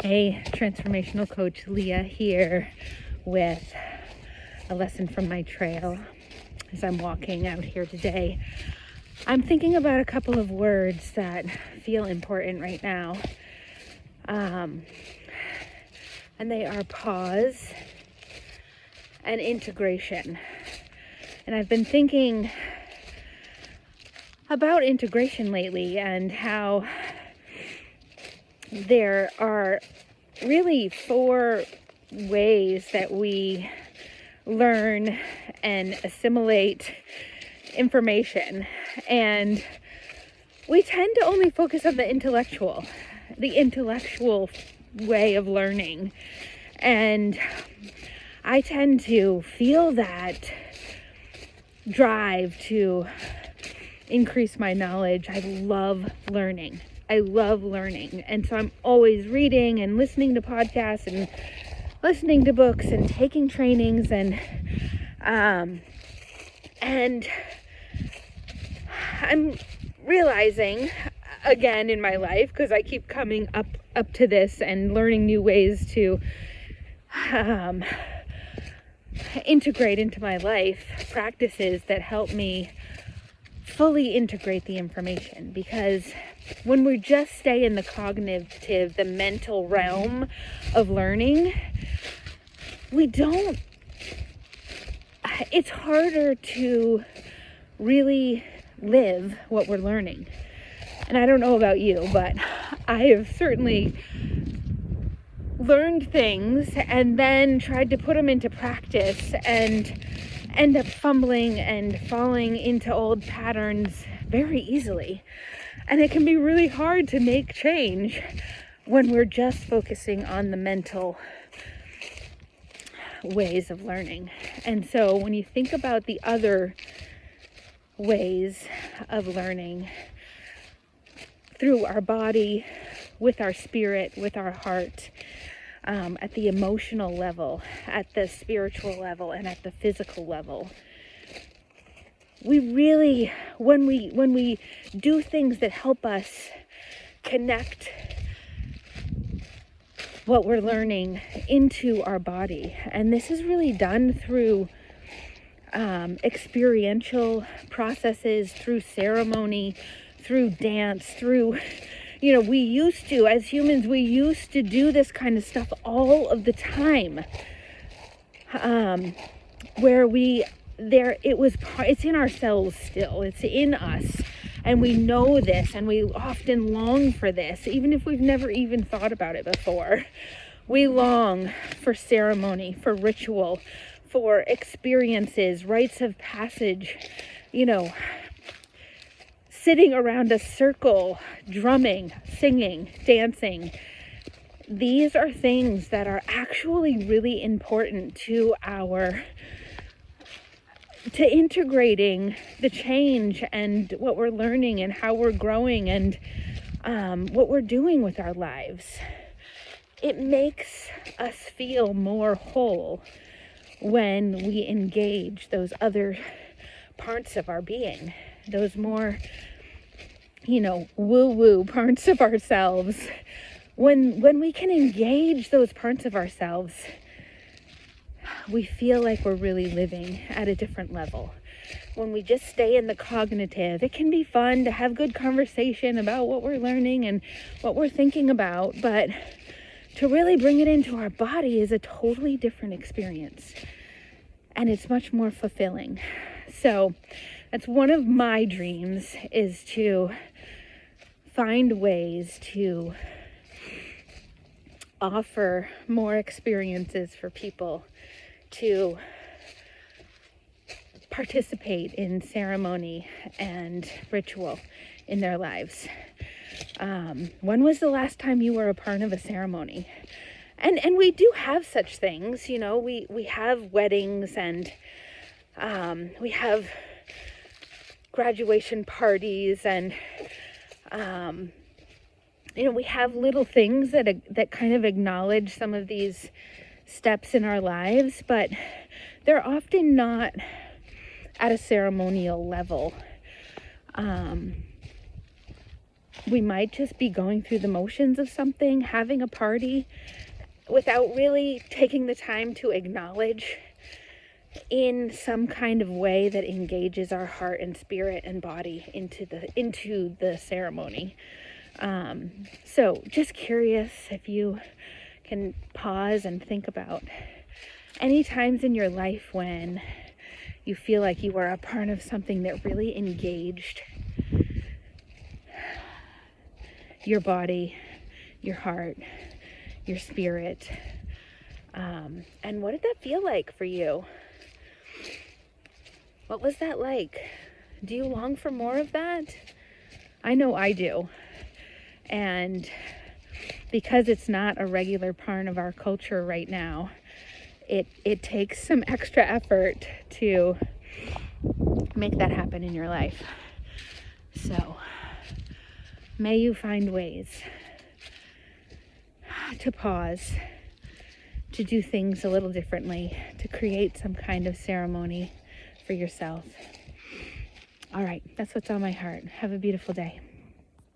Hey, transformational coach Leah here with a lesson from my trail as I'm walking out here today. I'm thinking about a couple of words that feel important right now. And they are pause and integration. And I've been thinking about integration lately and how there are really 4 ways that we learn and assimilate information. And we tend to only focus on the intellectual way of learning. And I tend to feel that drive to increase my knowledge. I love learning. And so I'm always reading and listening to podcasts and listening to books and taking trainings and I'm realizing again in my life, because I keep coming up to this and learning new ways to integrate into my life practices that help me fully integrate the information. Because when we just stay in the cognitive, the mental realm of learning, it's harder to really live what we're learning. And I don't know about you, but I have certainly learned things and then tried to put them into practice and end up fumbling and falling into old patterns very easily. And it can be really hard to make change when we're just focusing on the mental ways of learning. And so when you think about the other ways of learning through our body, with our spirit, with our heart, at the emotional level, at the spiritual level, and at the physical level, we really, when we do things that help us connect what we're learning into our body, and this is really done through experiential processes, through ceremony, through dance, through, we used to, as humans, we used to do this kind of stuff all of the time, where it's in our cells still, it's in us, and we know this, and we often long for this, even if we've never even thought about it before. We long for ceremony, for ritual, for experiences, rites of passage, sitting around a circle, drumming, singing, dancing. These are things that are actually really important to integrating the change and what we're learning and how we're growing and what we're doing with our lives. It makes us feel more whole when we engage those other parts of our being, those more, woo-woo parts of ourselves. When we can engage those parts of ourselves, we feel like we're really living at a different level. When we just stay in the cognitive, it can be fun to have good conversation about what we're learning and what we're thinking about, but to really bring it into our body is a totally different experience. And it's much more fulfilling. So that's one of my dreams, is to find ways to offer more experiences for people to participate in ceremony and ritual in their lives. When was the last time you were a part of a ceremony? And we do have such things, we have weddings and we have graduation parties and we have little things that kind of acknowledge some of these steps in our lives, but they're often not at a ceremonial level. We might just be going through the motions of something, having a party, without really taking the time to acknowledge in some kind of way that engages our heart and spirit and body into the ceremony. So just curious if you can pause and think about any times in your life when you feel like you are a part of something that really engaged your body, your heart, your spirit. And what did that feel like for you? What was that like? Do you long for more of that? I know I do. And because it's not a regular part of our culture right now, it takes some extra effort to make that happen in your life. So may you find ways to pause, to do things a little differently, to create some kind of ceremony for yourself. All right, that's what's on my heart. Have a beautiful day.